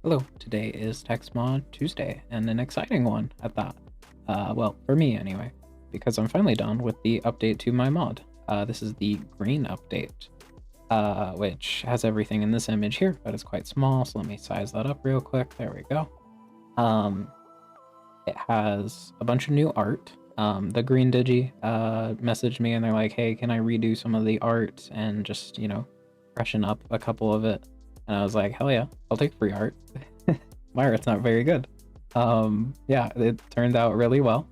Hello, today is textmod Tuesday, and an exciting one at that. Well, for me anyway, because I'm finally done with the update to my mod. This is the green update, which has everything in this image here, but it's quite small, so let me size that up real quick. There we go. Um, it has a bunch of new art. The green digi messaged me and they're like, hey, can I redo some of the art and just, freshen up a couple of it? And I was like, hell yeah, I'll take free art. My art's not very good. Yeah, it turned out really well.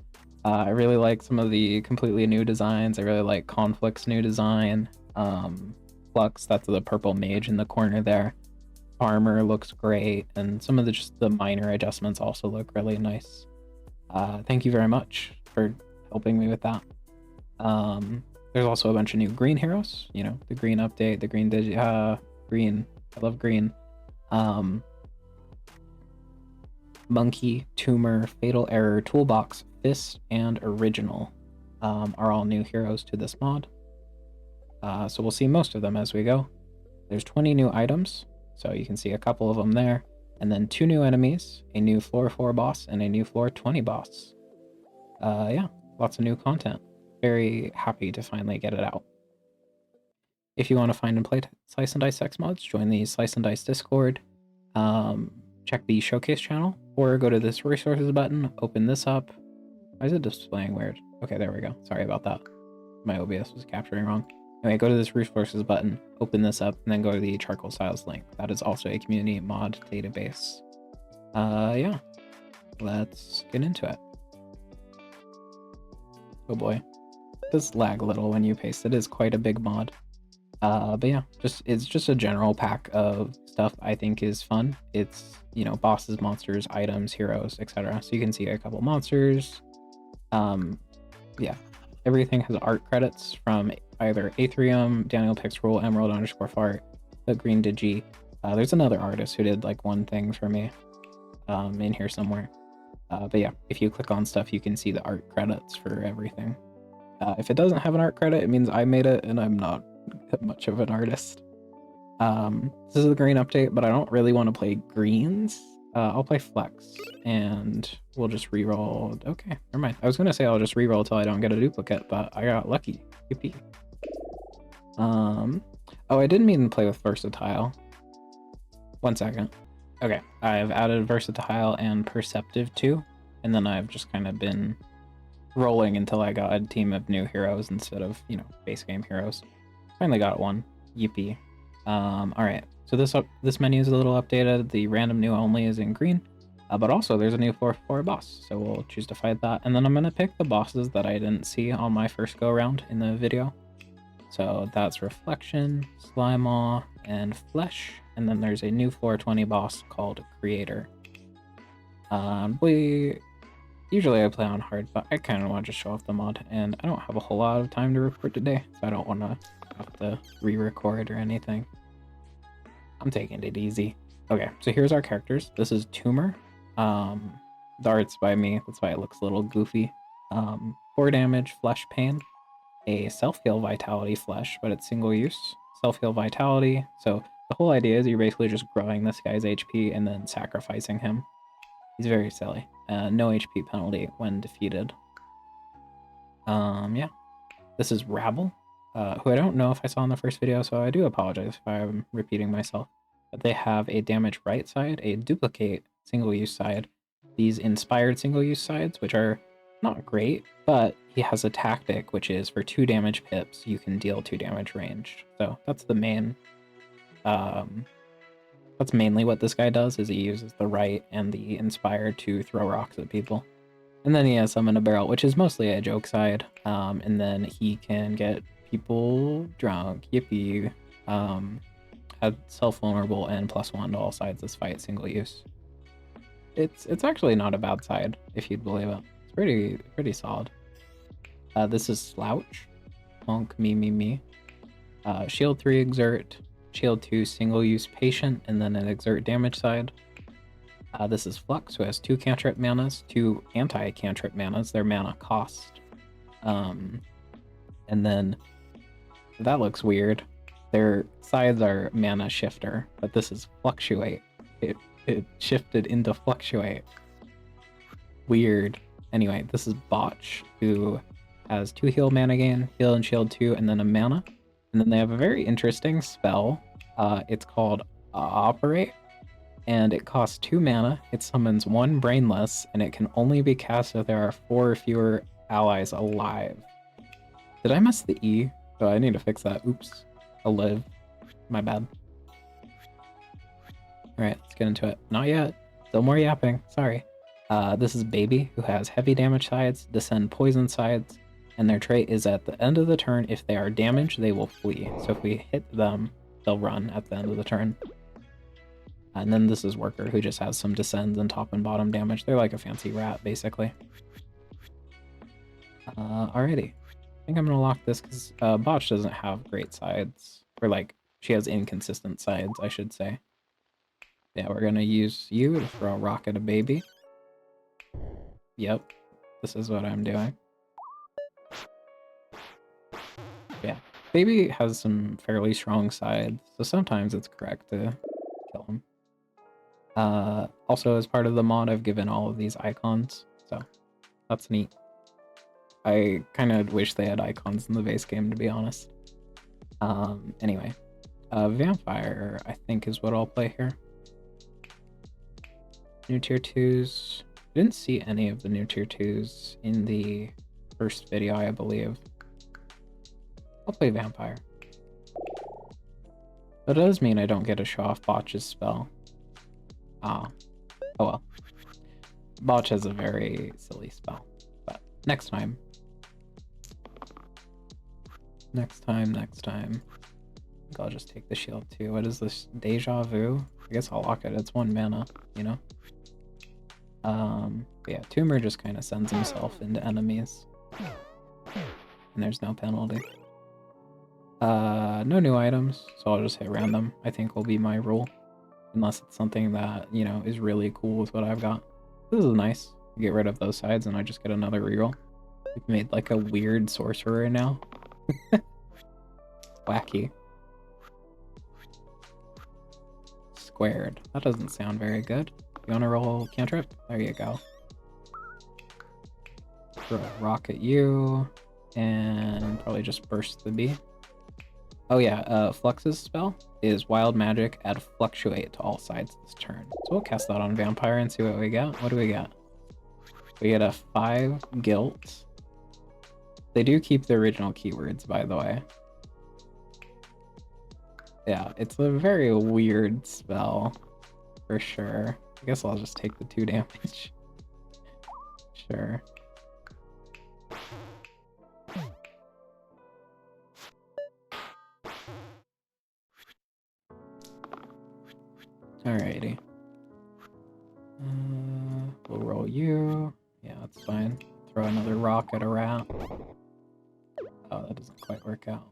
I really like some of the completely new designs. I really like Conflict's new design. Flux, that's the purple mage in the corner there. Armor looks great, and some of just the minor adjustments also look really nice. Thank you very much for helping me with that. There's also a bunch of new green heroes. The green update, the green green. I love green. Monkey, Tumor, Fatal Error, Toolbox, Fist, and Original are all new heroes to this mod. So we'll see most of them as we go. There's 20 new items, so you can see a couple of them there. And then 2 new enemies, a new floor 4 boss, and a new floor 20 boss. Yeah, lots of new content. Very happy to finally get it out. If you want to find and play Slice and Dice Sex mods, join the Slice and Dice Discord. Check the showcase channel, or go to this resources button, open this up. Why is it displaying weird? Okay, there we go. Sorry about that. My OBS was capturing wrong. Anyway, go to this resources button, open this up, and then go to the charcoal styles link. That is also a community mod database. Yeah, let's get into it. Oh boy, it does lag a little when you paste. It is quite a big mod. But yeah, it's just a general pack of stuff I think is fun. It's, bosses, monsters, items, heroes, etc. So you can see a couple monsters. Yeah, everything has art credits from either Aetherium, Daniel Pixrule, Emerald_Fart, the Green Digi. There's another artist who did like one thing for me in here somewhere. But yeah, if you click on stuff, you can see the art credits for everything. If it doesn't have an art credit, it means I made it and I'm not much of an artist. This is the green update, but I don't really want to play greens. I'll play Flex, and we'll just reroll. Okay, never mind. I was gonna say I'll just reroll till I don't get a duplicate, but I got lucky. Yippee. Oh, I didn't mean to play with Versatile. 1 second. Okay, I've added Versatile and Perceptive too, and then I've just kind of been rolling until I got a team of new heroes instead of, base game heroes. Finally got one. Yippee. Alright, so this menu is a little updated. The random new only is in green, but also there's a new floor 4 boss, so we'll choose to fight that. And then I'm going to pick the bosses that I didn't see on my first go around in the video. So that's Reflection, Slimaw, and Flesh. And then there's a new floor 20 boss called Creator. Usually I play on hard, but I kind of want to just show off the mod, and I don't have a whole lot of time to record today, so I don't want to have to re-record or anything. I'm taking it easy. Okay, so here's our characters. This is Tumor. The art's by me, that's why it looks a little goofy. 4 damage, Flesh Pain. A self-heal Vitality Flesh, but it's single use. Self-heal Vitality, so the whole idea is you're basically just growing this guy's HP and then sacrificing him. He's very silly. No HP penalty when defeated. Yeah. This is Rabble, who I don't know if I saw in the first video, so I do apologize if I'm repeating myself. But they have a damage right side, a duplicate single-use side, these inspired single-use sides, which are not great, but he has a tactic, which is for 2 damage pips, you can deal 2 damage ranged. So that's the main... That's mainly what this guy does, is he uses the right and the inspired to throw rocks at people. And then he has Summon a Barrel, which is mostly a joke side. And then he can get people drunk. Yippee. Has self-vulnerable and +1 to all sides this fight, single use. It's actually not a bad side, if you'd believe it. It's pretty solid. This is Slouch. Honk, me. Shield 3 Exert. Shield 2 single-use Patient, and then an Exert damage side. This is Flux, who has 2 cantrip manas, 2 anti-cantrip manas, their mana cost. And then, that looks weird. Their sides are mana shifter, but this is Fluctuate. If it shifted into Fluctuate. Weird. Anyway, this is Botch, who has 2 heal mana gain, heal and shield 2, and then a mana. And then they have a very interesting spell. It's called Operate, and it costs 2 mana. It summons 1 Brainless, and it can only be cast if there are 4 or fewer allies alive. Did I miss the E? Oh, I need to fix that. Oops. Alive. My bad. Alright, let's get into it. Not yet. Still more yapping. Sorry. This is Baby, who has heavy damage sides, descend poison sides, and their trait is at the end of the turn, if they are damaged, they will flee. So if we hit them, they'll run at the end of the turn. And then this is Worker, who just has some descends and top and bottom damage. They're like a fancy rat, basically. Alrighty. I think I'm gonna lock this because Botch doesn't have great sides. Or like, she has inconsistent sides, I should say. Yeah, we're gonna use you to throw a rock at a Baby. Yep, this is what I'm doing. Yeah, Baby has some fairly strong sides, so sometimes it's correct to kill him. Also, as part of the mod, I've given all of these icons, so that's neat. I kind of wish they had icons in the base game, to be honest. Anyway, Vampire, I think, is what I'll play here. New tier 2s. I didn't see any of the new tier 2s in the first video, I believe. I'll play Vampire. That does mean I don't get to show off Botch's spell. Ah. Oh well. Botch has a very silly spell. But next time. Next time. I think I'll just take the shield too. What is this? Deja Vu? I guess I'll lock it. It's 1 mana, you know? Yeah, Tumor just kind of sends himself into enemies. And there's no penalty. No new items, so I'll just hit random, I think will be my rule. Unless it's something that, you know, is really cool with what I've got. This is nice. Get rid of those sides and I just get another reroll. We've made like a weird sorcerer now. Wacky. Squared. That doesn't sound very good. You wanna roll cantrip? There you go. Throw a rock at you, and probably just burst the bee. Oh yeah, Flux's spell is Wild Magic, add Fluctuate to all sides this turn. So we'll cast that on Vampire and see what we get. What do we get? We get a 5 Guilt. They do keep the original keywords, by the way. Yeah, it's a very weird spell, for sure. I guess I'll just take the 2 damage. Sure. Alrighty. We'll roll you. Yeah, that's fine. Throw another rock at a rat. Oh, that doesn't quite work out.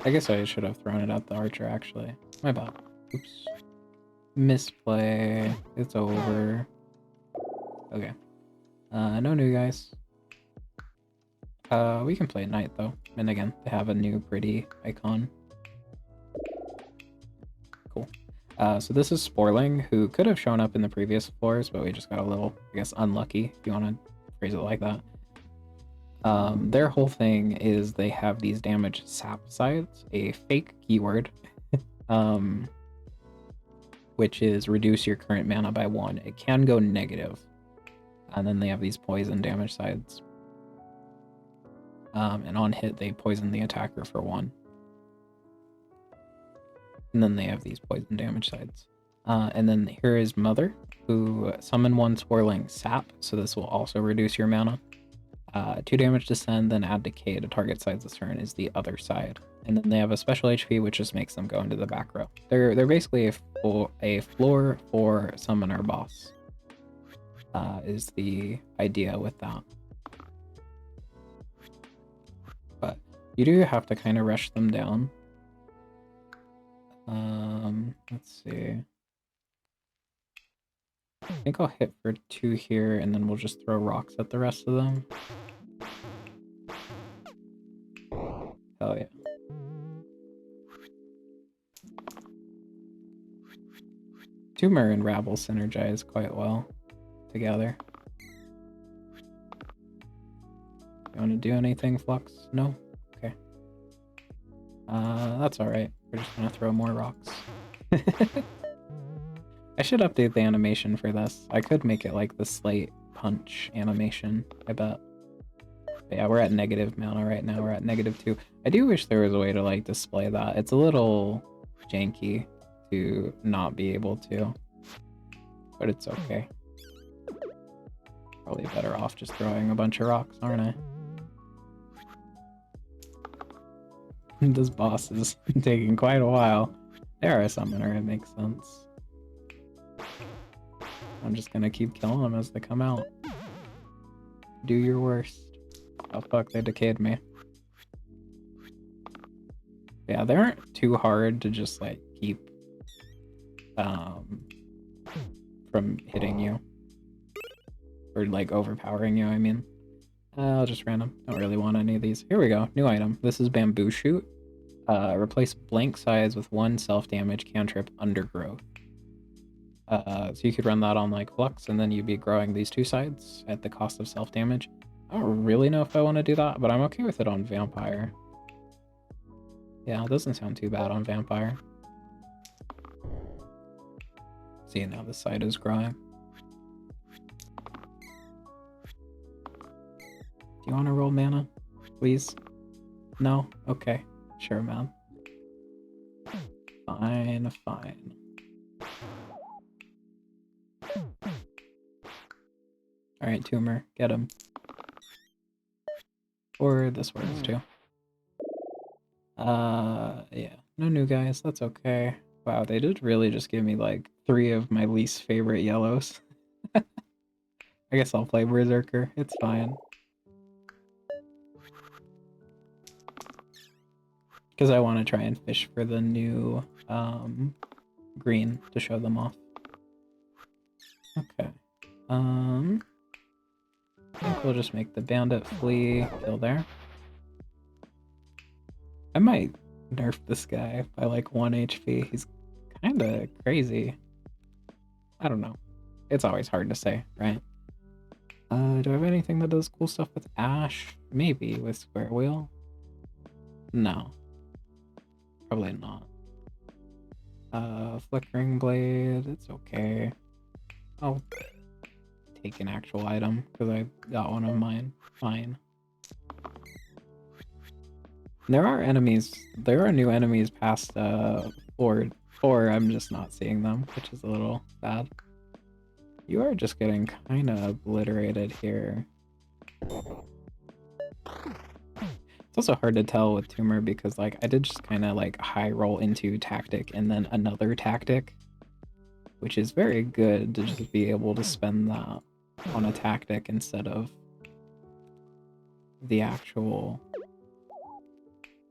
I guess I should have thrown it at the archer, actually. My bad. Oops. Misplay. It's over. Okay. No new guys. We can play Knight, though. And again, they have a new pretty icon. Cool. So this is Sporling, who could have shown up in the previous floors, but we just got a little, I guess, unlucky, if you want to phrase it like that. Their whole thing is they have these damage sap sides, a fake keyword, which is reduce your current mana by 1. It can go negative. And then they have these poison damage sides. And on hit, they poison the attacker for 1. And then they have these poison damage sides. And then here is Mother, who summon 1 Swirling Sap, so this will also reduce your mana. 2 damage descend, then add decay to target sides this turn is the other side. And then they have a special HP, which just makes them go into the back row. They're basically a floor for summoner boss. Is the idea with that. But you do have to kind of rush them down. Let's see. I think I'll hit for 2 here, and then we'll just throw rocks at the rest of them. Hell yeah. Tumor and Rabble synergize quite well together. You want to do anything, Flux? No? Okay. That's alright. We're just gonna throw more rocks. I should update the animation for this. I could make it like the Slate Punch animation, I bet. But yeah, we're at negative mana right now. We're at -2. I do wish there was a way to like display that. It's a little janky to not be able to, but it's okay. Probably better off just throwing a bunch of rocks, aren't I? This boss is taking quite a while. There are a summoner, it makes sense. I'm just gonna keep killing them as they come out. Do your worst. Oh fuck, they decayed me. Yeah, they aren't too hard to just like keep from hitting you. Or like overpowering you, I mean. I'll just random. Don't really want any of these. Here we go. New item. This is Bamboo Shoot. Replace blank sides with 1 self-damage cantrip Undergrowth. So you could run that on like Flux, and then you'd be growing these 2 sides at the cost of self-damage. I don't really know if I want to do that, but I'm okay with it on Vampire. Yeah, it doesn't sound too bad on Vampire. See, now the side is growing. Do you want to roll mana, please? No? Okay. Sure, man. Fine, fine. Alright, Tumor, get him. Or this works too. Yeah. No new guys, that's okay. Wow, they did really just give me like 3 of my least favorite yellows. I guess I'll play Berserker, it's fine. Because I want to try and fish for the new green to show them off. Okay. I think we'll just make the bandit flee kill there. I might nerf this guy by like 1 HP. He's kind of crazy. I don't know. It's always hard to say, right? Do I have anything that does cool stuff with Ash? Maybe with Square Wheel? No. Probably not. Flickering Blade, it's okay. I'll take an actual item because I got one of mine. Fine. There are new enemies past Ford, or I'm just not seeing them, which is a little bad. You are just getting kind of obliterated here. It's also hard to tell with Tumor because like I did just kind of like high roll into tactic and then another tactic, which is very good to just be able to spend that on a tactic instead of the actual.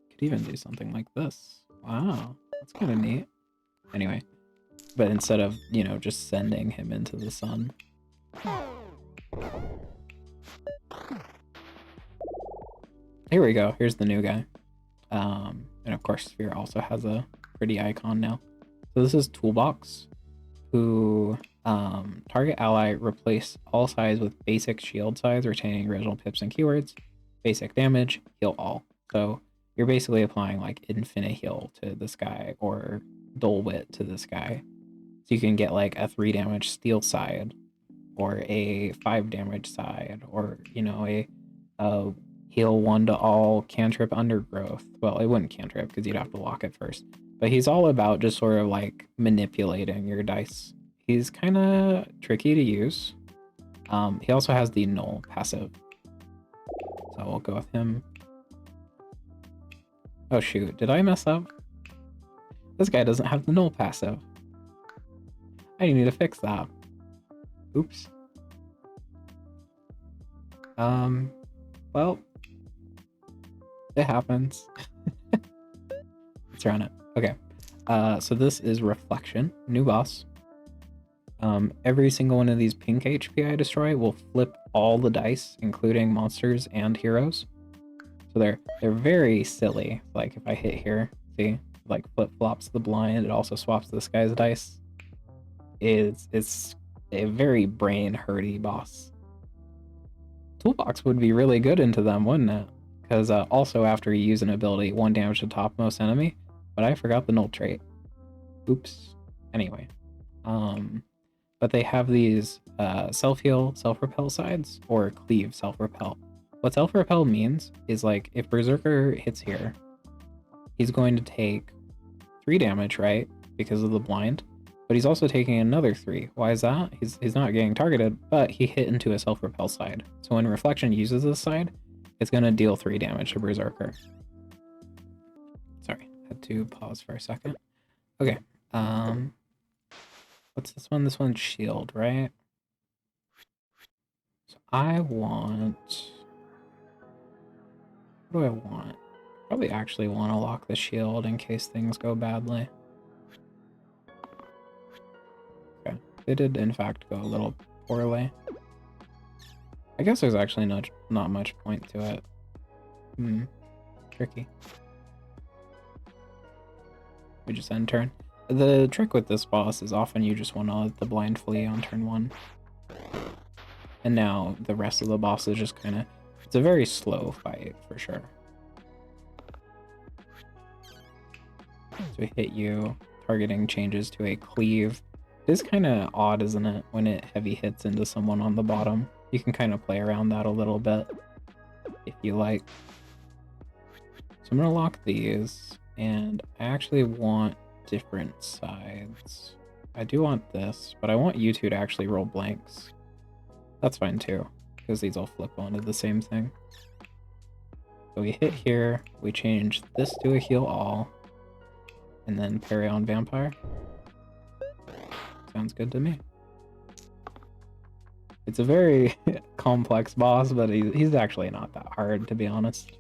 Could even do something like this. Wow, that's kind of neat. Anyway, but instead of, you know, just sending him into the sun. Here we go. Here's the new guy. And of course, Sphere also has a pretty icon now. So this is Toolbox, who target ally replace all sides with basic shield sides, retaining original pips and keywords. Basic damage, heal all. So you're basically applying like infinite heal to this guy or Dole Wit to this guy. So you can get like a 3 damage steel side or a 5 damage side or, you know, a heal 1 to all cantrip Undergrowth. Well, it wouldn't cantrip because you'd have to lock it first. But he's all about just sort of like manipulating your dice. He's kind of tricky to use. He also has the null passive. So we'll go with him. Oh shoot, did I mess up? This guy doesn't have the null passive. I need to fix that. Oops. Well, it happens. Let's run it. Okay. So this is Reflection, new boss. Every single one of these pink HP I destroy will flip all the dice, including monsters and heroes. So they're very silly. Like if I hit here, see, like flip flops the blind. It also swaps this guy's dice. is a very brain-hurty boss. Toolbox would be really good into them, wouldn't it? Because also after you use an ability, 1 damage to topmost enemy, but I forgot the null trait. Oops. Anyway, but they have these self-heal, self-repel sides, or cleave, self-repel. What self-repel means is like if Berserker hits here, he's going to take 3 damage, right? Because of the blind, but he's also taking another 3. Why is that? He's not getting targeted, but he hit into a self-repel side. So when Reflection uses this side, it's going to deal 3 damage to Berserker. Sorry, had to pause for a second. Okay, what's this one? This one's shield, right? So I want... What do I want? Probably actually want to lock the shield in case things go badly. Okay, they did in fact go a little poorly. I guess there's actually not much point to it. Tricky. We just end turn. The trick with this boss is often you just want to let the blind flee on turn 1. And now the rest of the boss is just kind of... It's a very slow fight, for sure. So we hit you, targeting changes to a cleave. It is kind of odd, isn't it, when it heavy hits into someone on the bottom. You can kind of play around that a little bit, if you like. So I'm going to lock these, and I actually want different sides. I do want this, but I want you two to actually roll blanks. That's fine too, because these all flip onto the same thing. So we hit here, we change this to a heal all, and then parry on vampire. Sounds good to me. It's a very complex boss, but he's actually not that hard, to be honest.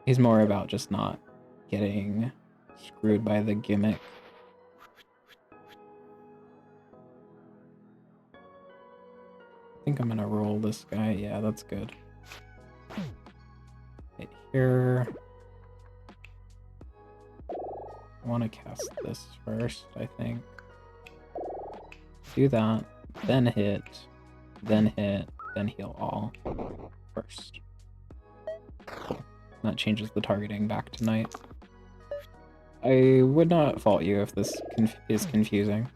He's more about just not getting screwed by the gimmick. I think I'm gonna roll this guy. Yeah, that's good. Hit here. I want to cast this first, I think. Do that, then hit, then heal all first. That changes the targeting back to knight. I would not fault you if this is confusing.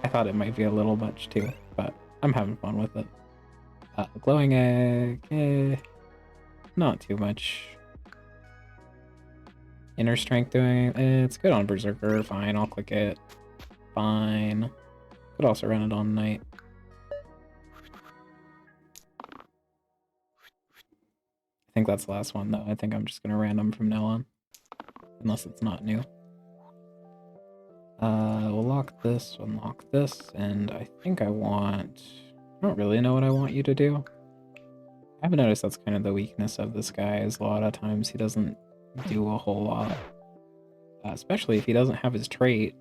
I thought it might be a little much too, but I'm having fun with it. Glowing egg, not too much. Inner strength doing, it's good on Berserker, fine, I'll click it. Fine. Could also run it on knight. I think that's the last one though. I think I'm just gonna random from now on. Unless it's not new. We'll lock this, unlock this, and I think I want... I don't really know what I want you to do. I haven't noticed that's kind of the weakness of this guy, is a lot of times he doesn't do a whole lot. Especially if he doesn't have his trait.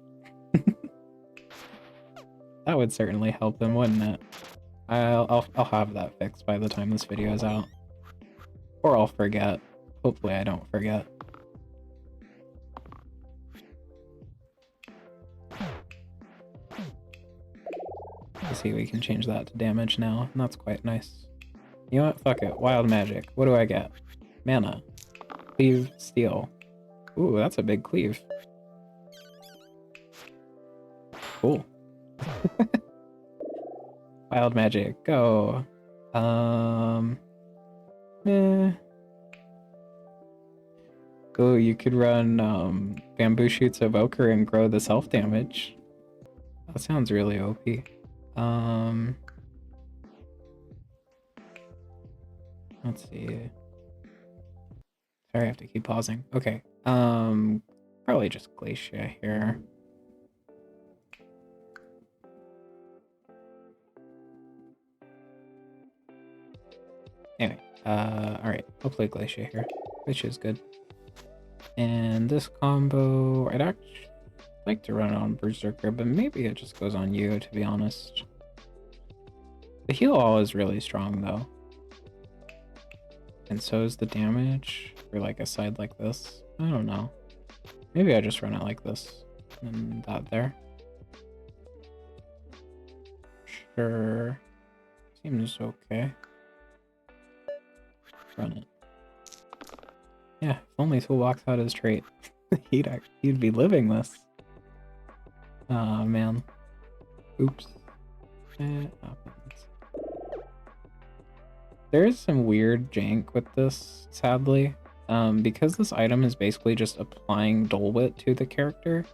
That would certainly help him, wouldn't it? I'll have that fixed by the time this video is out. Or I'll forget. Hopefully I don't forget. See, we can change that to damage now, and that's quite nice. You know what? Fuck it. Wild magic. What do I get? Mana. Cleave, steel. Ooh, that's a big cleave. Cool. Wild magic, go. Go, you could run bamboo shoots evoker and grow the self damage. That sounds really OP. Let's see. Sorry, I have to keep pausing. Okay. Probably just Glacia here. Anyway, alright, I'll play Glacia here, which is good. And this combo, I'd actually like to run it on Berserker, but maybe it just goes on you, to be honest. The heal all is really strong, though. And so is the damage for like a side like this. I don't know. Maybe I just run it like this. And that there. Sure. Seems okay. Run it. Yeah, if only Toolbox had his trait. he'd be living this. Oh man. Oops. It happens. There is some weird jank with this, sadly. Because this item is basically just applying Dole Whip to the character,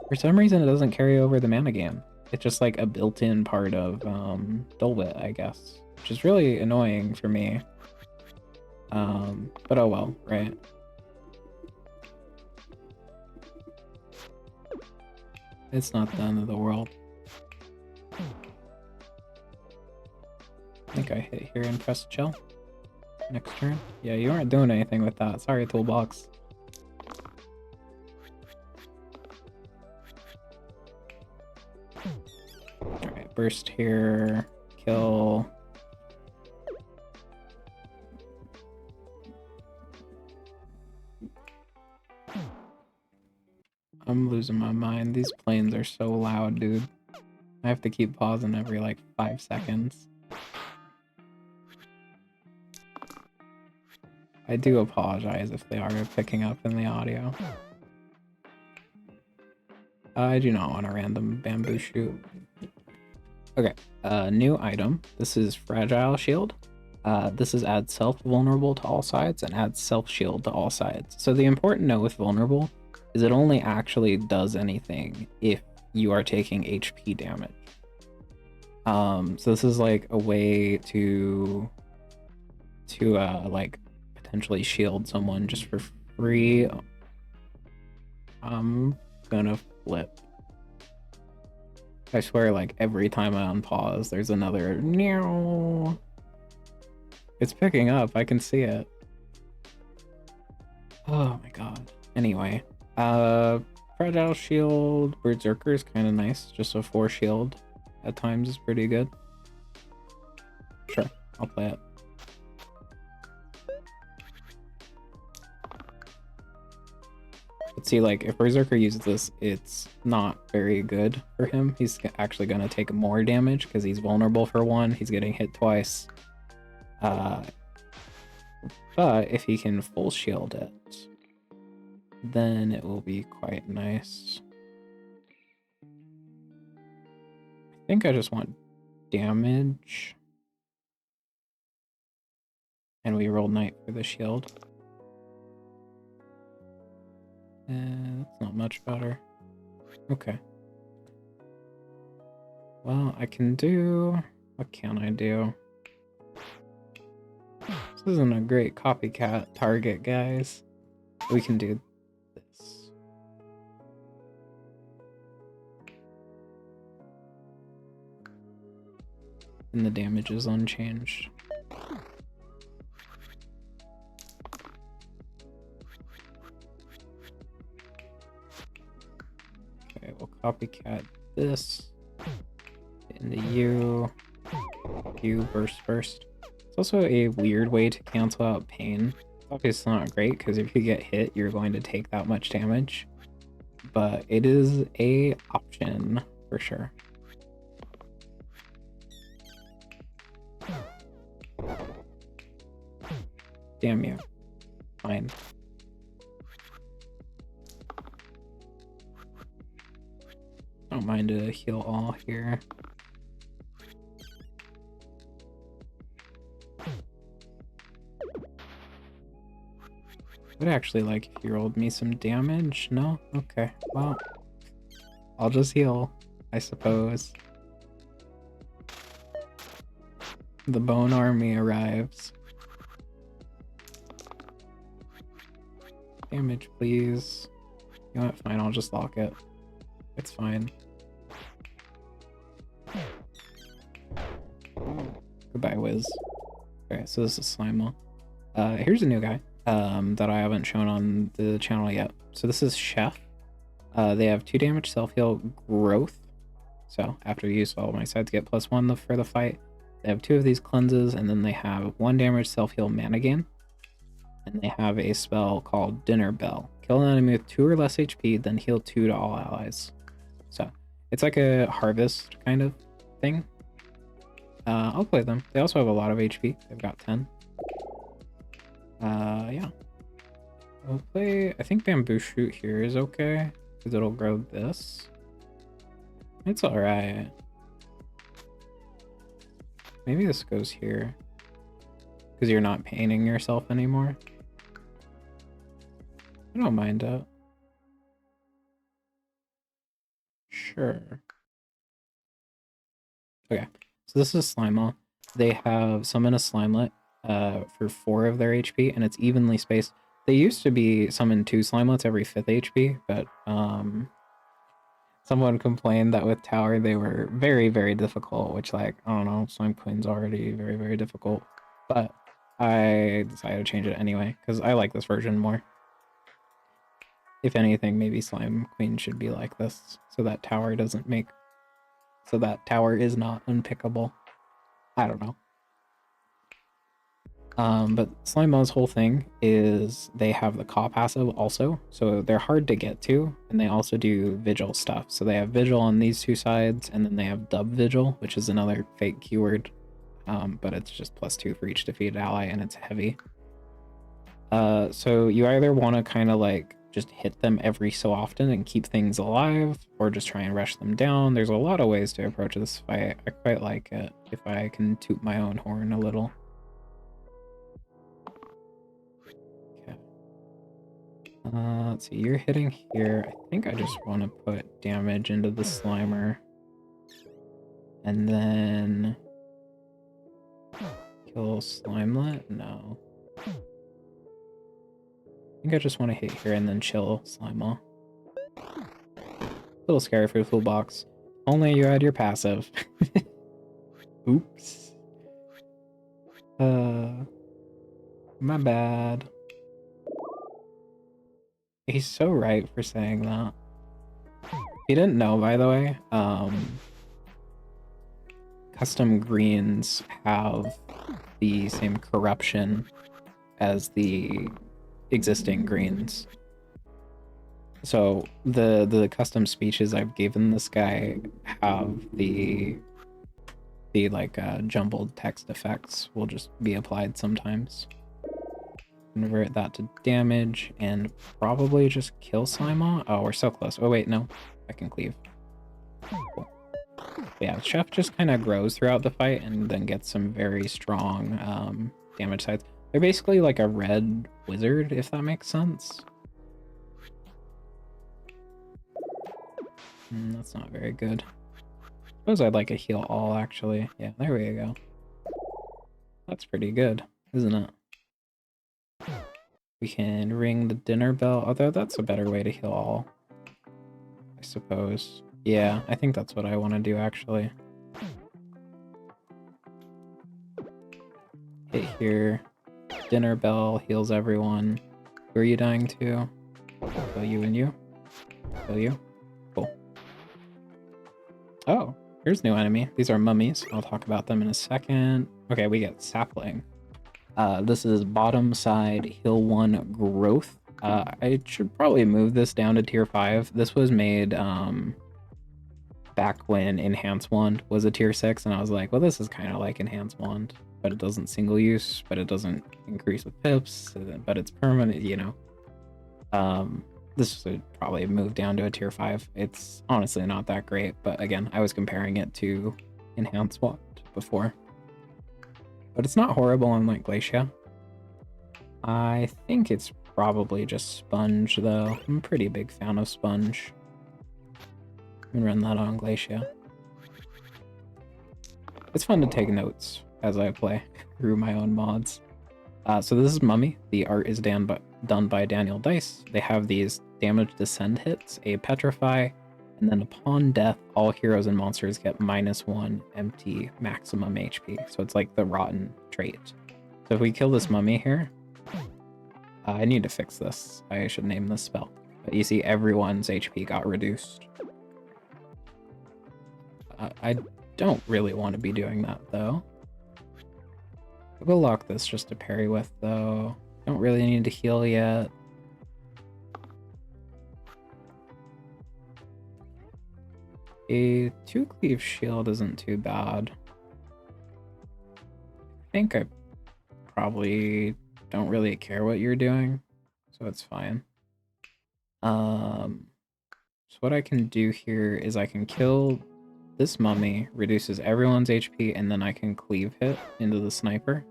for some reason it doesn't carry over the mana gain. It's just like a built-in part of Dole Whip, I guess, which is really annoying for me. But oh well, right? It's not the end of the world. I think I hit here and press chill. Next turn. Yeah, you aren't doing anything with that. Sorry, Toolbox. Alright, burst here. Kill. I'm losing my mind. These planes are so loud, dude. I have to keep pausing every like 5 seconds. I do apologize if they are picking up in the audio. I do not want a random bamboo shoot. Okay, new item. This is Fragile Shield. This is add self vulnerable to all sides and add self shield to all sides. So the important note with vulnerable is it only actually does anything if you are taking HP damage. So this is like a way to like potentially shield someone just for free. I'm gonna flip. I swear, like every time I unpause, there's another meow. It's picking up, I can see it. Oh my god. Anyway, Fragile Shield, Berserker is kind of nice. Just a 4 shield at times is pretty good. Sure, I'll play it. But see, like, if Berserker uses this, it's not very good for him. He's actually going to take more damage because he's vulnerable for 1. He's getting hit twice. But if he can full shield it, then it will be quite nice. I think I just want damage. And we roll Knight for the shield. That's not much better. Okay. Well, I can do... What can I do? This isn't a great copycat target, guys. We can do this. And the damage is unchanged. Okay, we'll copycat this into you. You burst first. It's also a weird way to cancel out pain. It's obviously not great because if you get hit, you're going to take that much damage. But it is a option for sure. Damn you. Fine. Don't mind to heal all here. I'd actually like if you rolled me some damage. No? Okay. Well, I'll just heal, I suppose. The Bone Army arrives. Damage, please. You know what? Fine, I'll just lock it. It's fine. Goodbye, Wiz. Okay, so this is Slime'll. Here's a new guy that I haven't shown on the channel yet. So this is Chef. They have 2 damage self-heal growth. So after use, all my sides get +1 for the fight. They have 2 of these cleanses, and then they have 1 damage self-heal mana gain. And they have a spell called Dinner Bell. Kill an enemy with 2 or less HP, then heal 2 to all allies. So it's like a harvest kind of thing. I'll play them. They also have a lot of HP. They've got 10. Yeah. I'll play, I think Bamboo Shoot here is okay, because it'll grow this. It's alright. Maybe this goes here, because you're not painting yourself anymore. I don't mind it. Sure. Okay, so this is Slimeall. They have summon a Slimelet for 4 of their HP, and it's evenly spaced. They used to be summon 2 Slimelets every 5th HP, but someone complained that with Tower they were very, very difficult, which, like, I don't know, Slime Queen's already very, very difficult. But I decided to change it anyway, because I like this version more. If anything, maybe Slime Queen should be like this, so that Tower doesn't make... so that Tower is not unpickable. I don't know. But Slimeall's whole thing is they have the Caw passive also, so they're hard to get to, and they also do Vigil stuff. So they have Vigil on these 2 sides, and then they have Dub Vigil, which is another fake keyword, but it's just +2 for each defeated ally, and it's heavy. So you either want to kind of like just hit them every so often and keep things alive, or just try and rush them down. There's a lot of ways to approach this fight. I quite like it, if I can toot my own horn a little. Okay. Let's see, you're hitting here. I think I just want to put damage into the Slimer. And then... kill Slimelet? No. I think I just want to hit here and then chill Slimeall. A little scary for the full box. Only you had your passive. Oops. My bad. He's so right for saying that. He didn't know, by the way, custom greens have the same corruption as the existing greens. So the custom speeches I've given this guy have the like jumbled text effects will just be applied sometimes. Convert that to damage and probably just kill Slimeall. Oh, we're so close. Oh wait, no, I can cleave. Cool. Yeah, Chef just kind of grows throughout the fight and then gets some very strong damage sides. They're basically like a red wizard, if that makes sense. That's not very good. Suppose I'd like a heal all, actually. Yeah, there we go. That's pretty good, isn't it? We can ring the dinner bell, although that's a better way to heal all, I suppose. Yeah, I think that's what I want to do, actually. Hit here. Dinner bell heals everyone. Who are you dying to? Kill you and you. Kill you. Cool. Oh, here's a new enemy. These are mummies. I'll talk about them in a second. Okay, we get sapling. This is bottom side hill 1 growth. I should probably move this down to tier 5. This was made back when Enhance Wand was a tier 6, and I was like, well, this is kind of like Enhance Wand, but it doesn't single use, but it doesn't increase with pips, but it's permanent, you know. This should probably move down to a tier 5. It's honestly not that great, but again, I was comparing it to Enhance Wand before. But it's not horrible on like Glacia. I think it's probably just Sponge though. I'm a pretty big fan of Sponge. I'm gonna run that on Glacia. It's fun to take notes as I play through my own mods. So this is Mummy. The art is done by Daniel Dice. They have these damage descend hits, a petrify, and then upon death, all heroes and monsters get -1 empty maximum HP. So it's like the rotten trait. So if we kill this mummy here, I need to fix this. I should name this spell. But you see everyone's HP got reduced. I don't really want to be doing that though. We'll lock this just to parry with though. Don't really need to heal yet. A 2-cleave shield isn't too bad. I think I probably don't really care what you're doing, so it's fine. So what I can do here is I can kill this mummy, reduces everyone's HP, and then I can cleave hit into the sniper.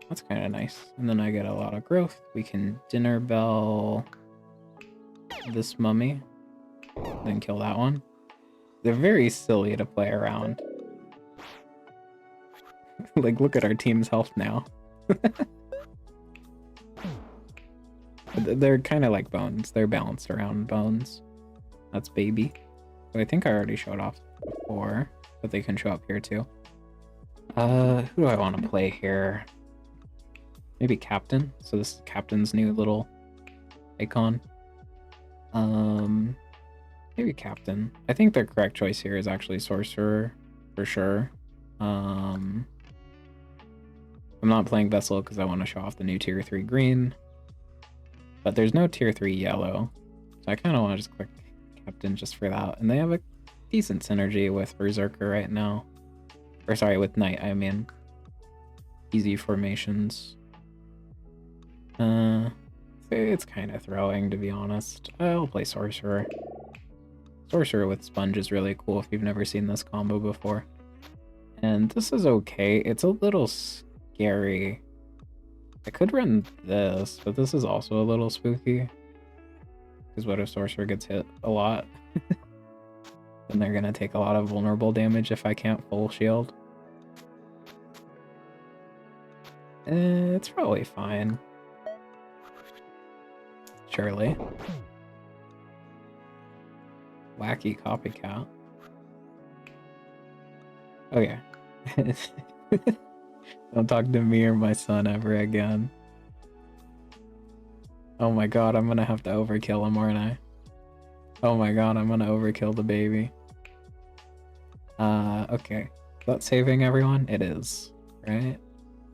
That's kind of nice. And then I get a lot of growth. We can dinner bell this mummy, then kill that one. They're very silly to play around. Like, look at our team's health now. They're kind of like bones. They're balanced around bones. That's baby. So I think I already showed off before, but they can show up here too. Who do I want to play here? Maybe Captain. So this is Captain's new little icon. Maybe Captain. I think the correct choice here is actually Sorcerer, for sure. I'm not playing Vessel because I want to show off the new Tier 3 green. But there's no Tier 3 yellow. So I kind of want to just click Captain just for that. And they have a decent synergy with Berserker right now. Or sorry, with Knight, I mean. Easy formations. It's kind of throwing, to be honest. I'll play Sorcerer. Sorcerer with Sponge is really cool if you've never seen this combo before. And this is okay. It's a little scary. I could run this, but this is also a little spooky. Because what if Sorcerer gets hit a lot? Then they're gonna take a lot of vulnerable damage if I can't full shield. It's probably fine. Surely. Wacky copycat. Okay. Don't talk to me or my son ever again. Oh my god, I'm gonna have to overkill him, aren't I? Oh my god, I'm gonna overkill the baby. Okay. Is that saving everyone? It is, right?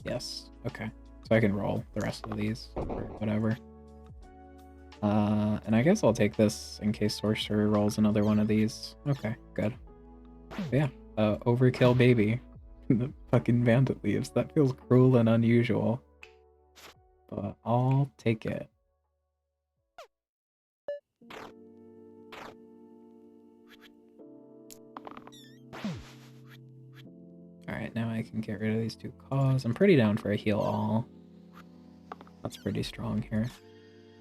Yes. Okay. So I can roll the rest of these, or whatever. And I guess I'll take this in case Sorcerer rolls another one of these. Okay, good. But yeah, overkill baby. The fucking bandit leaves. That feels cruel and unusual. But I'll take it. Alright, now I can get rid of these two claws. I'm pretty down for a heal all. That's pretty strong here.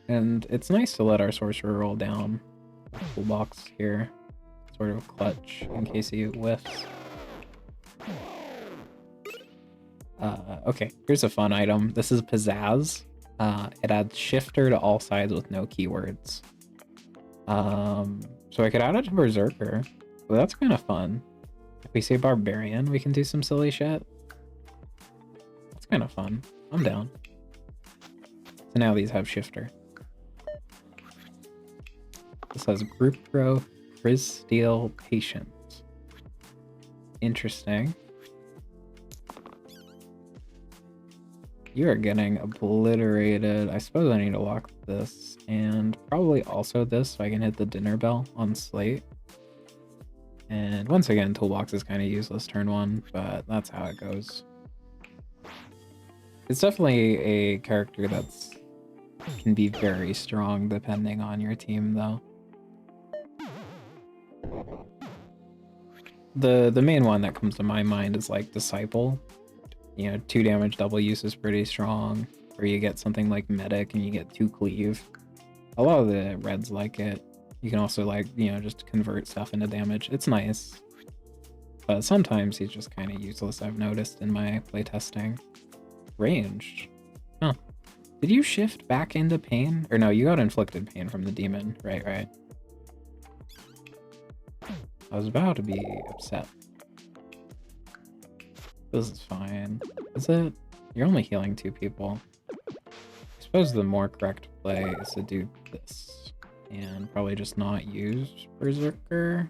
And it's nice to let our Sorcerer roll down. Toolbox here. Sort of clutch in case he whiffs. Okay, here's a fun item. This is Pizzazz. It adds shifter to all sides with no keywords. So I could add it to Berserker. Well, that's kind of fun. If we say Barbarian, we can do some silly shit. That's kind of fun. I'm down. So now these have shifter. This has group growth, Frizz Steel, Patience. Interesting. You are getting obliterated. I suppose I need to lock this and probably also this so I can hit the dinner bell on Slate. And once again, Toolbox is kind of useless turn 1, but that's how it goes. It's definitely a character that's can be very strong depending on your team though. The main one that comes to my mind is like Disciple. You know, 2 damage double use is pretty strong. Or you get something like Medic and you get 2 cleave. A lot of the reds like it. You can also like, you know, just convert stuff into damage. It's nice. But sometimes he's just kind of useless, I've noticed in my playtesting. Ranged. Huh. Did you shift back into pain? Or no, you got inflicted pain from the demon. Right. I was about to be upset. This is fine. Is it? You're only healing 2 people. I suppose the more correct play is to do this. And probably just not use Berserker.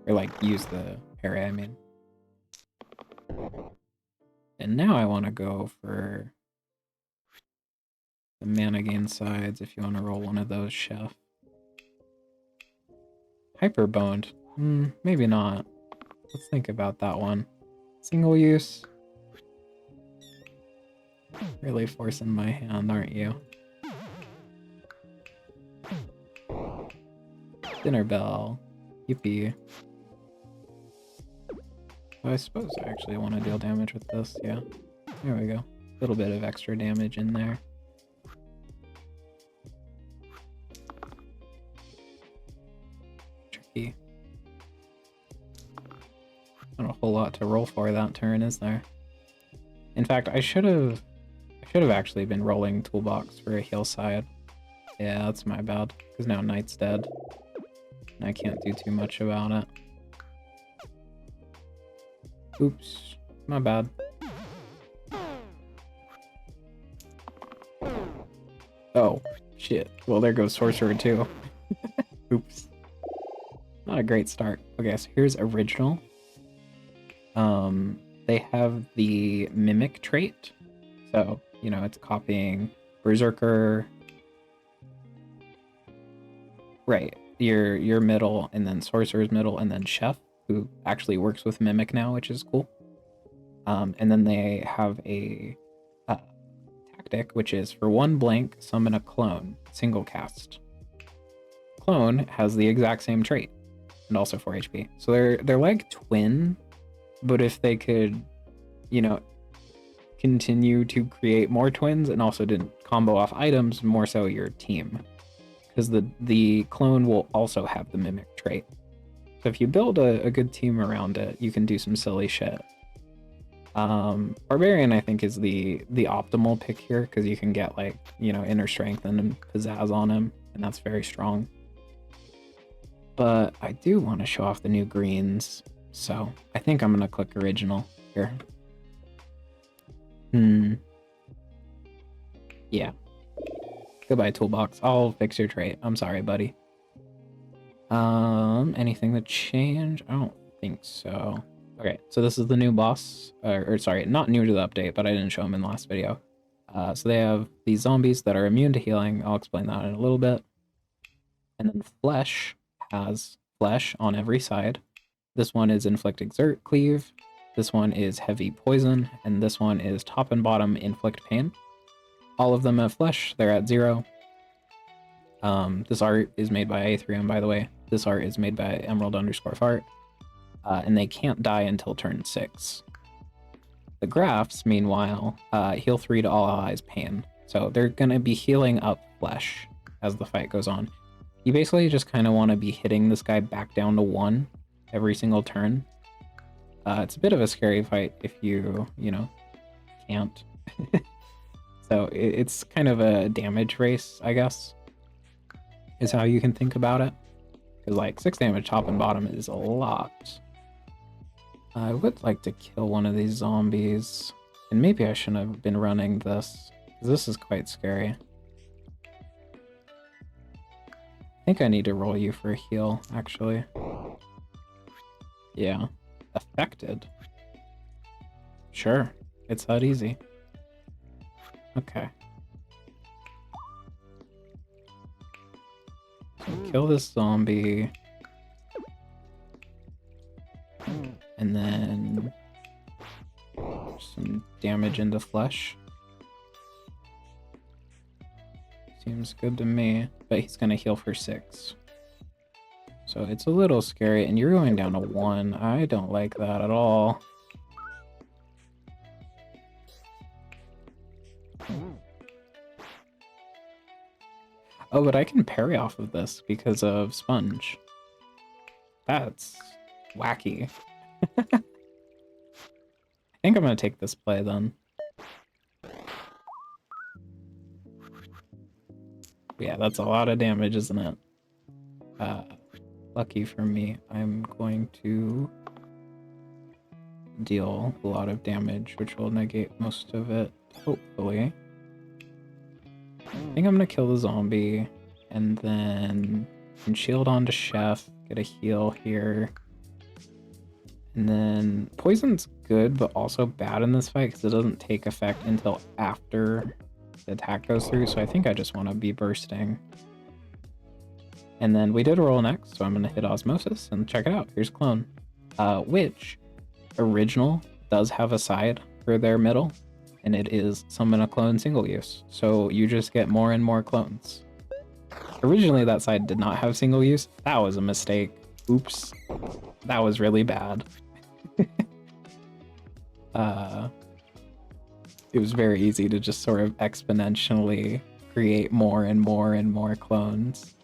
Or like, use the parry, I mean. And now I want to go for the mana gain sides if you want to roll one of those, Chef. Hyper boned. Maybe not. Let's think about that one. Single use. Really forcing my hand, aren't you? Dinner bell. Yippee. I suppose I actually want to deal damage with this, yeah. There we go. A little bit of extra damage in there. Tricky. Not a whole lot to roll for that turn, is there? In fact, I should have actually been rolling toolbox for a heal side. Yeah, that's my bad, because now Knight's dead. And I can't do too much about it. Oops, my bad. Oh, shit. Well, there goes Sorcerer too. Oops. Not a great start. Okay, so here's original. They have the Mimic trait. So, you know, it's copying Berserker. Right, your middle, and then Sorcerer's middle, and then Chef, who actually works with Mimic now, which is cool. And then they have a tactic, which is for 1 blank, summon a clone, single cast. Clone has the exact same trait, and also 4 HP. So they're like twin, but if they could, you know, continue to create more twins and also didn't combo off items, more so your team. Because the clone will also have the Mimic trait. So if you build a good team around it, you can do some silly shit. Barbarian, I think, is the optimal pick here, because you can get, like, you know, inner strength and pizzazz on him, and that's very strong. But I do want to show off the new greens, so I think I'm gonna click original here. Yeah. Goodbye, toolbox. I'll fix your trait. I'm sorry, buddy. Anything to change? I don't think so. Okay, so this is the new boss, or sorry, not new to the update, but I didn't show him in the last video. So they have these zombies that are immune to healing. I'll explain that in a little bit. And then Flesh has flesh on every side. This one is Inflict, Exert, Cleave. This one is Heavy Poison, and this one is top and bottom Inflict Pain. All of them have flesh. They're at 0. This art is made by A3M, by the way. This art is made by Emerald_Fart. And they can't die until turn 6. The graphs, meanwhile, heal 3 to all allies pain. So they're going to be healing up flesh as the fight goes on. You basically just kind of want to be hitting this guy back down to 1 every single turn. It's a bit of a scary fight if you know, can't. So it's kind of a damage race, I guess, is how you can think about it. Because, like, 6 damage top and bottom is a lot. I would like to kill one of these zombies. And maybe I shouldn't have been running this, because this is quite scary. I think I need to roll you for a heal, actually. Yeah. Affected. Sure. It's that easy. Okay. So kill this zombie. And then some damage into flesh. Seems good to me, but he's gonna heal for 6. So it's a little scary, and you're going down to 1. I don't like that at all. Oh, but I can parry off of this because of Sponge. That's wacky. I think I'm gonna take this play then. Yeah, that's a lot of damage, isn't it? Lucky for me, I'm going to deal a lot of damage, which will negate most of it, hopefully. I think I'm gonna kill the zombie, and then can shield onto Chef, get a heal here. And then poison's good, but also bad in this fight because it doesn't take effect until after the attack goes through, so I think I just want to be bursting. And then we did a roll next, so I'm gonna hit osmosis and check it out. Here's clone, which original does have a side for their middle, and it is summon a clone single use. So you just get more and more clones. Originally that side did not have single use. That was a mistake. Oops. That was really bad. It was very easy to just sort of exponentially create more and more and more clones.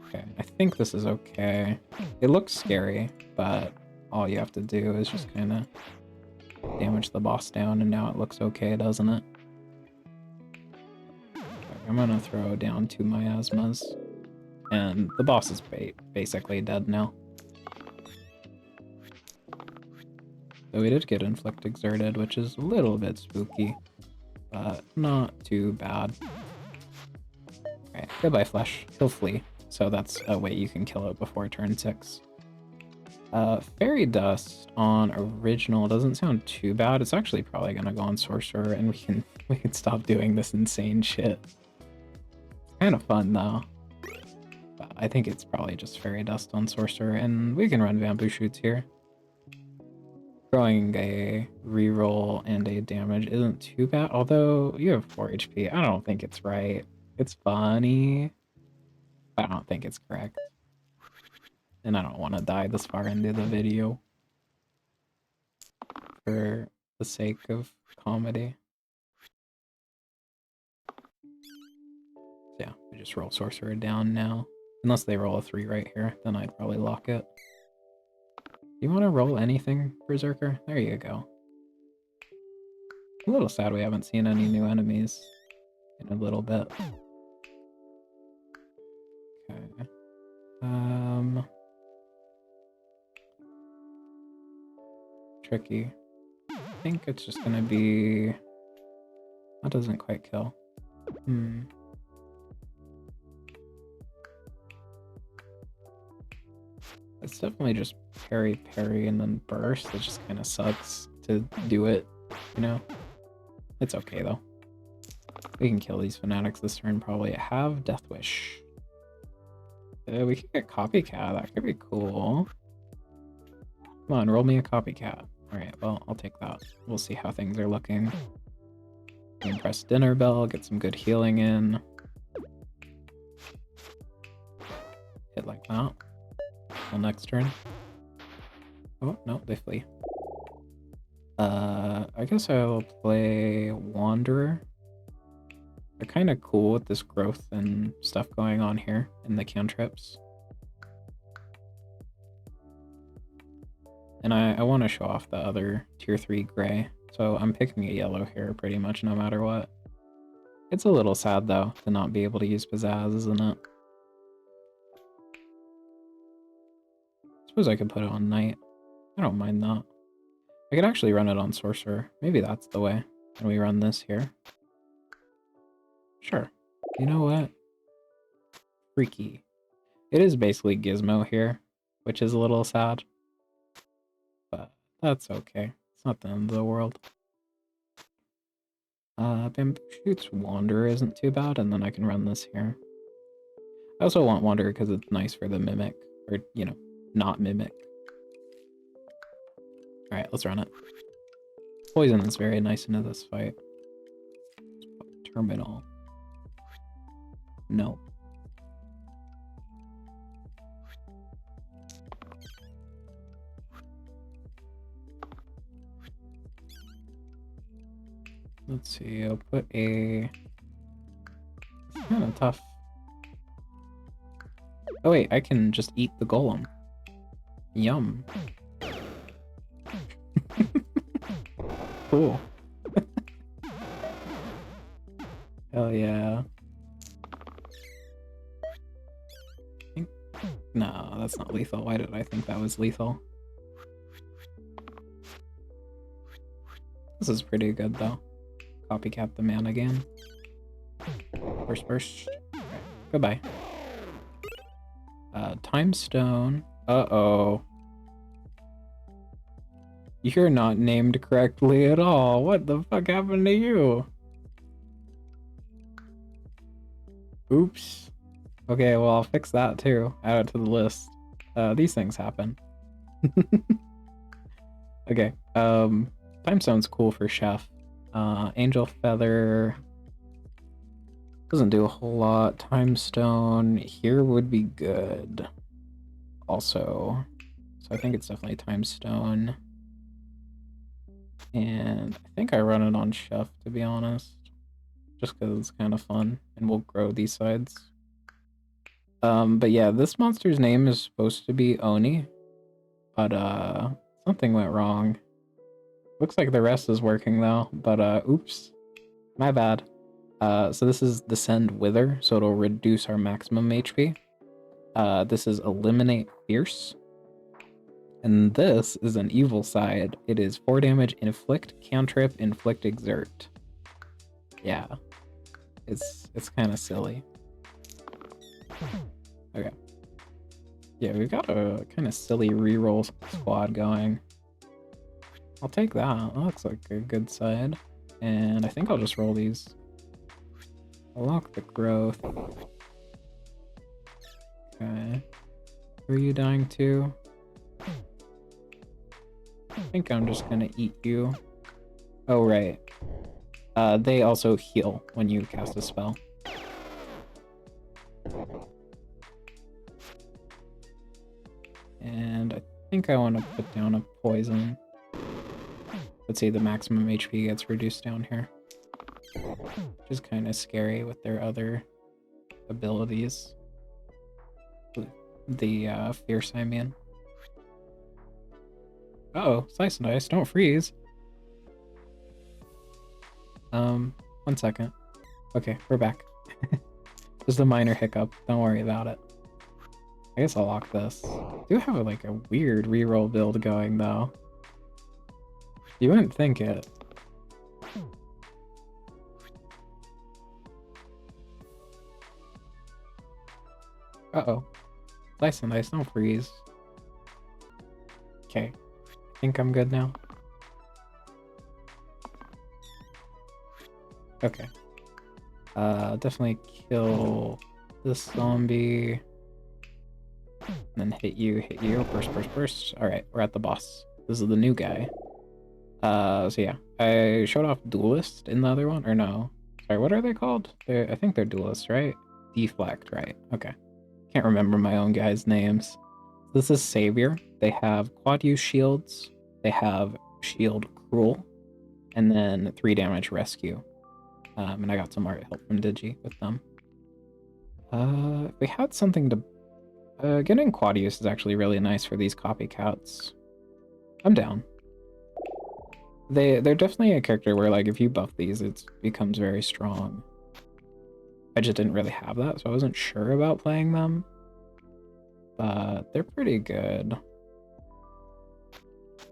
Okay, I think this is okay. It looks scary, but all you have to do is just kind of damage the boss down, and now it looks okay, doesn't it? Okay, I'm gonna throw down 2 miasmas, and the boss is basically dead now. So we did get Inflict Exerted, which is a little bit spooky, but not too bad. Alright, goodbye Flesh. He'll flee, so that's a way you can kill it before turn 6. Fairy Dust on original doesn't sound too bad. It's actually probably gonna go on Sorcerer, and we can stop doing this insane shit. It's kind of fun though. But I think it's probably just Fairy Dust on Sorcerer, and we can run Bamboo Shoots here. Throwing a reroll and a damage isn't too bad, although you have 4 HP. I don't think it's right. It's funny, but I don't think it's correct. And I don't want to die this far into the video for the sake of comedy. So yeah, we just roll Sorcerer down now. Unless they roll a 3 right here, then I'd probably lock it. You want to roll anything, Berserker? There you go. A little sad we haven't seen any new enemies in a little bit. Okay. Tricky. I think it's just gonna be... That doesn't quite kill. It's definitely just parry and then burst. It just kind of sucks to do it, you know? It's okay though. We can kill these fanatics this turn probably. Have Death Wish. We could get Copycat. That could be cool. Come on, roll me a Copycat. Alright, well, I'll take that. We'll see how things are looking. And press Dinner Bell, get some good healing in. Hit like that. Till next turn. Oh, no, they flee. I guess I'll play Wanderer. They're kind of cool with this growth and stuff going on here in the cantrips. And I want to show off the other tier 3 gray, so I'm picking a yellow here pretty much no matter what. It's a little sad though to not be able to use Pizzazz, isn't it? Suppose I could put it on Knight. I don't mind that. I could actually run it on Sorcerer. Maybe that's the way. And we run this here. Sure. You know what? Freaky. It is basically Gizmo here, which is a little sad. But that's okay. It's not the end of the world. Bamboo Shoots Wanderer isn't too bad, and then I can run this here. I also want Wanderer because it's nice for the Mimic. Or, you know, not Mimic. Alright, let's run it. Poison is very nice into this fight. Terminal. No. Let's see, I'll put a... It's kind of tough. Oh wait, I can just eat the golem. Yum. Cool. Hell yeah. No, that's not lethal. Why did I think that was lethal? This is pretty good though. Copycat the man again. Burst. Right, goodbye. Time Stone. Uh-oh. You're not named correctly at all. What the fuck happened to you? Oops. Okay, well, I'll fix that too. Add it to the list. These things happen. Okay, Time Stone's cool for Chef. Angel Feather doesn't do a whole lot. Time Stone here would be good. Also, so I think it's definitely Time Stone. And I think I run it on Chef, to be honest. Just because it's kind of fun, and we'll grow these sides. But yeah, this monster's name is supposed to be Oni, but something went wrong. Looks like the rest is working though, but oops, my bad. So this is Descend Wither, so it'll reduce our maximum HP. This is Eliminate Fierce. And this is an evil side. It is 4 damage, Inflict, Cantrip, Inflict, Exert. Yeah. It's kind of silly. Okay. Yeah, we've got a kind of silly reroll squad going. I'll take that. That looks like a good side. And I think I'll just roll these. I'll lock the growth. Okay. Who are you dying to? I think I'm just gonna eat you. Oh, right. They also heal when you cast a spell. And I think I want to put down a poison. Let's see, the maximum HP gets reduced down here. Which is kind of scary with their other abilities. The Fierce, I mean. Uh-oh, Slice and Dice, don't freeze. 1 second. Okay, we're back. Just a minor hiccup, don't worry about it. I guess I'll lock this. I do have like a weird reroll build going though. You wouldn't think it. Uh-oh. Slice and Dice, don't freeze. Okay. I think I'm good now. Okay. Definitely kill this zombie. And then hit you. Burst. Alright, we're at the boss. This is the new guy. So yeah. I showed off Duelist in the other one, or no? Sorry, what are they called? I think they're Duelists, right? Deflect, right. Okay. Can't remember my own guys' names. This is Savior. They have quad use shields. They have shield cruel. And then 3 damage rescue. And I got some art help from Digi with them. If we had something to... getting quad use is actually really nice for these copycats. I'm down. They're definitely a character where, like, if you buff these, it becomes very strong. I just didn't really have that, so I wasn't sure about playing them. But they're pretty good.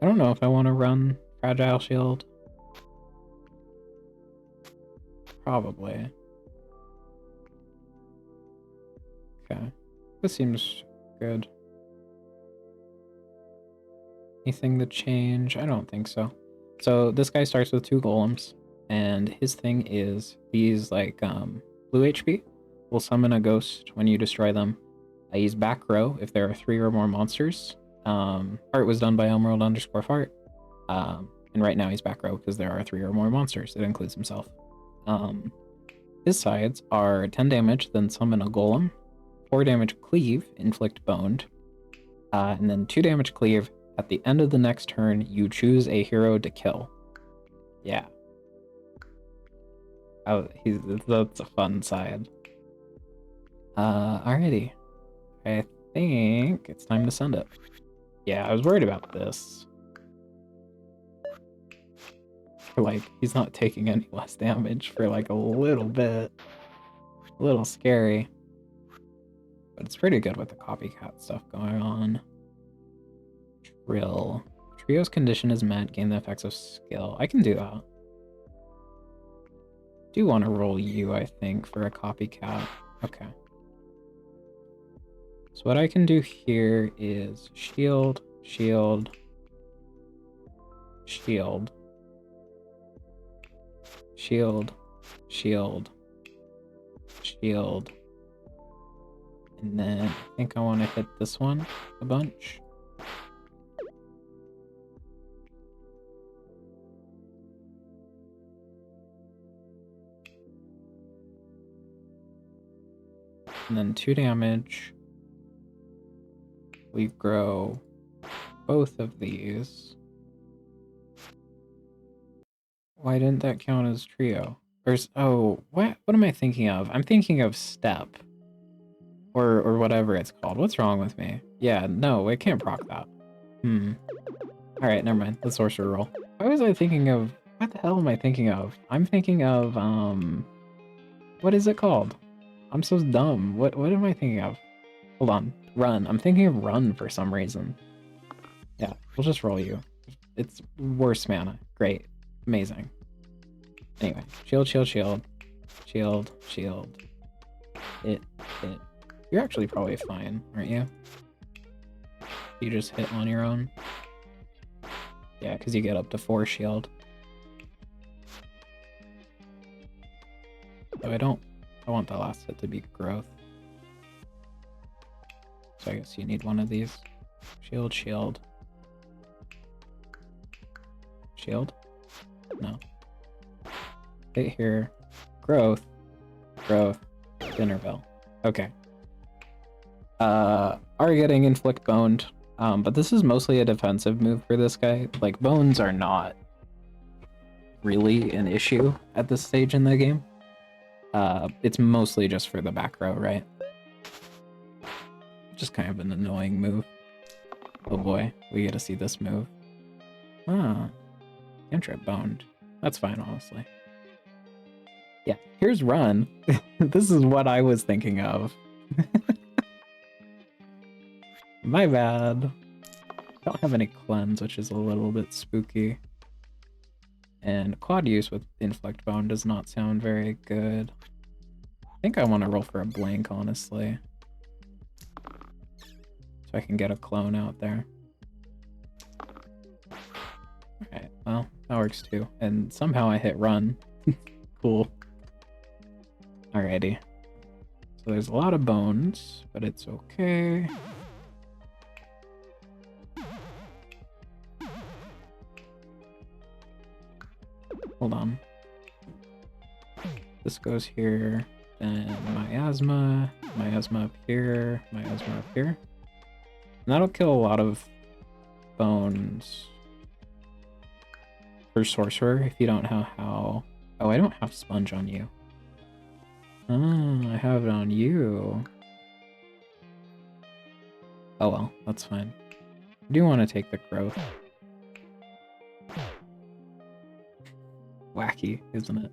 I don't know if I want to run Fragile Shield. Probably. Okay. This seems good. Anything to change? I don't think so. So this guy starts with 2 golems, and his thing is these like blue HP will summon a ghost when you destroy them. I use back row if there are 3 or more monsters. Art was done by Elmerald_Fart. And right now he's back row because there are 3 or more monsters. It includes himself. His sides are 10 damage, then summon a golem, 4 damage cleave, inflict boned, and then 2 damage cleave. At the end of the next turn, you choose a hero to kill. Yeah. That's a fun side. Alrighty. I think it's time to send it. Yeah, I was worried about this. Like, he's not taking any less damage for like a little bit. A little scary. But it's pretty good with the copycat stuff going on. Trill. Trio's condition is met, gain the effects of skill. I can do that. Do want to roll you, I think, for a copycat. Okay. So what I can do here is shield, shield, shield, shield, shield, shield, And then I think I want to hit this one a bunch. And then 2 damage. We grow both of these. Why didn't that count as trio? Oh, what am I thinking of? I'm thinking of step. Or whatever it's called. What's wrong with me? Yeah, no, it can't proc that. Alright, never mind. The sorcerer roll. Why was I thinking of... What the hell am I thinking of? I'm thinking of, what is it called? I'm so dumb. What am I thinking of? Hold on. Run. I'm thinking of run for some reason. Yeah, we'll just roll you. It's worse mana. Great. Amazing. Anyway, shield, shield, shield. Shield, shield. Hit. You're actually probably fine, aren't you? You just hit on your own. Yeah, because you get up to 4 shield. So I want the last hit to be growth. So I guess you need one of these. Shield, shield. Shield? No. Hit here. Growth. Growth. Dinner bell. Okay. Are getting inflict boned. But this is mostly a defensive move for this guy. Like, bones are not really an issue at this stage in the game. It's mostly just for the back row, right? Just kind of an annoying move. Oh boy, we get to see this move. Ah, cantrip boned. That's fine, honestly. Yeah, here's run. This is what I was thinking of. My bad. Don't have any cleanse, which is a little bit spooky. And quad use with inflict bone does not sound very good. I think I want to roll for a blank, honestly. So I can get a clone out there. Alright, well, that works too. And somehow I hit run. Cool. Alrighty. So there's a lot of bones, but it's okay. Hold on. This goes here, then miasma up here, miasma up here. And that'll kill a lot of bones for sorcerer if you don't know how... Oh, I don't have sponge on you. Oh, I have it on you. Oh well, that's fine. I do want to take the growth. Wacky, isn't it?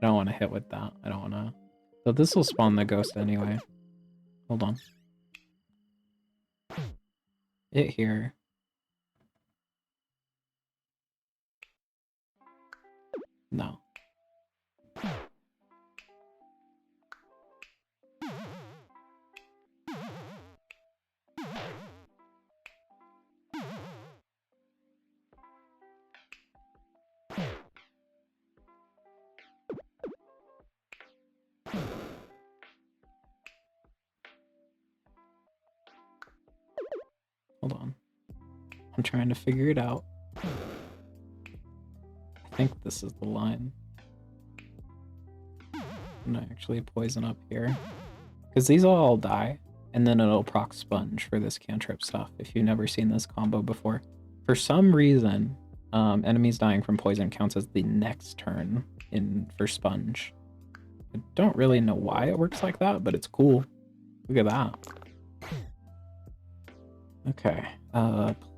I don't want to hit with that. I don't want to... So this will spawn the ghost anyway. Hold on. Hit here. No. Hold on. I'm trying to figure it out. I think this is the line. I'm gonna actually poison up here. Because these will all die, and then it'll proc sponge for this cantrip stuff, if you've never seen this combo before. For some reason, enemies dying from poison counts as the next turn for sponge. I don't really know why it works like that, but it's cool. Look at that. Okay,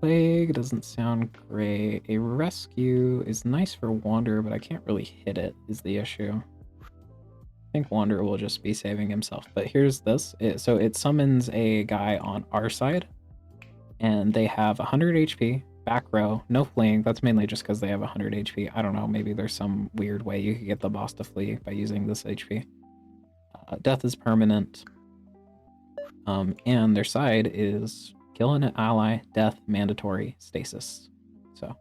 plague doesn't sound great. A rescue is nice for wander, but I can't really hit it, is the issue. I think wander will just be saving himself, but here's this. So it summons a guy on our side, and they have 100 HP, back row, no fleeing. That's mainly just because they have 100 HP. I don't know, maybe there's some weird way you could get the boss to flee by using this HP. Death is permanent, and their side is kill an ally, death, mandatory, stasis. So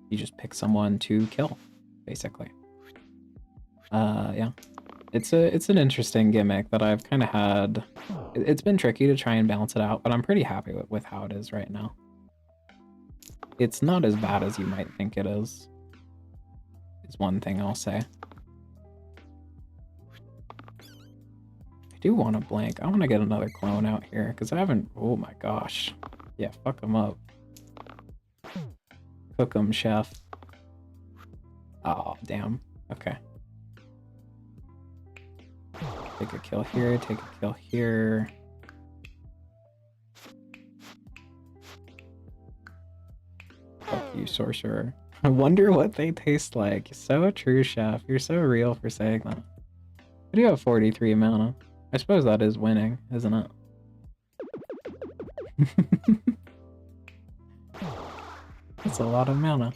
you just pick someone to kill, basically. Yeah. It's an interesting gimmick that I've kind of had It's been tricky to try and balance it out, but I'm pretty happy with how it is right now. It's not as bad as you might think it is one thing I'll say. I do want to blank. I want to get another clone out here, because I haven't... Oh my gosh. Yeah, fuck them up. Cook them, chef. Oh, damn. Okay. Take a kill here, take a kill here. Fuck you, sorcerer. I wonder what they taste like. So true, chef. You're so real for saying that. I do have 43 mana. I suppose that is winning, isn't it? That's a lot of mana.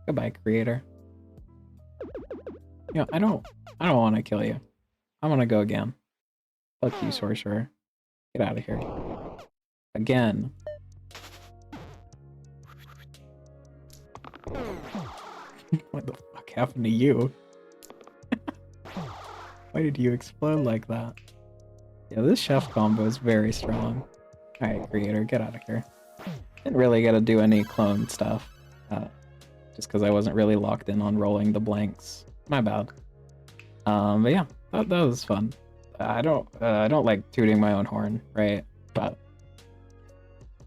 Goodbye, creator. You know, I don't want to kill you. I want to go again. Fuck you, sorcerer. Get out of here. Again. What the fuck happened to you? Why did you explode like that? Yeah, this chef combo is very strong. Alright, creator, get out of here. Didn't really get to do any clone stuff. Just because I wasn't really locked in on rolling the blanks. My bad. But yeah, that was fun. I don't like tooting my own horn, right? But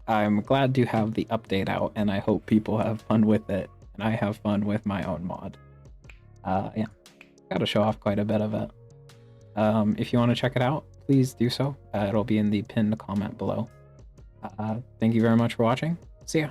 I'm glad to have the update out, and I hope people have fun with it, and I have fun with my own mod. Yeah, gotta show off quite a bit of it. If you want to check it out, please do so. It'll be in the pinned comment below. Thank you very much for watching. See ya.